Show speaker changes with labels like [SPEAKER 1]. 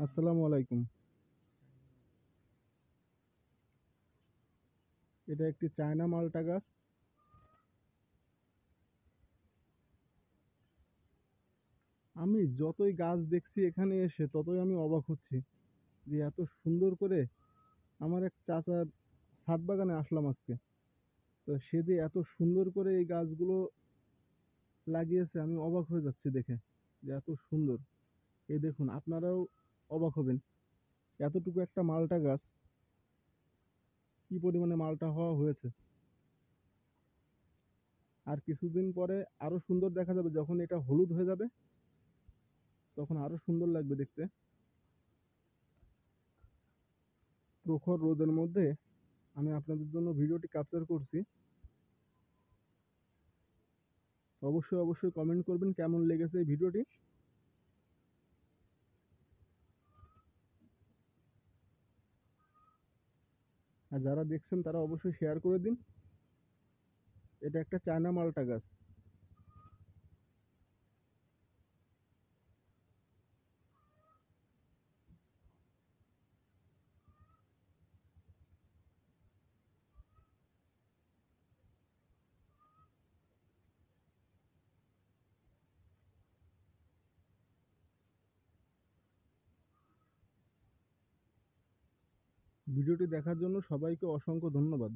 [SPEAKER 1] আসসালামু আলাইকুম। এটা একটি চায়না মালটা গাছ। আমি যতই গাছ দেখছি এখানে এসে ততই আমি অবাক হচ্ছি যে এত সুন্দর করে আমার এক চাচার ছাদ বাগানে আসলাম আজকে। তো সে যে এত সুন্দর করে এই গাছগুলো লাগিয়েছে আমি অবাক হয়ে যাচ্ছি দেখে, যে এত সুন্দর। এই দেখুন, আপনারাও অবাক হবেন, এতটুকু একটা মালটা গাছ কি পরিমাণে মালটা হওয়া হয়েছে। আর কিছুদিন পরে আরো সুন্দর দেখা যাবে, যখন এটা হলুদ হয়ে যাবে তখন আরো সুন্দর লাগবে দেখতে। প্রখর রোদের মধ্যে আমি আপনাদের জন্য ভিডিওটি ক্যাপচার করছি। অবশ্যই অবশ্যই কমেন্ট করবেন কেমন লেগেছে এই ভিডিওটি। আর যারা দেখছেন তারা অবশ্যই শেয়ার করে দিন। এটা একটা চায়না মালটা গাছ। ভিডিওটি দেখার জন্য সবাইকে অসংখ্য ধন্যবাদ।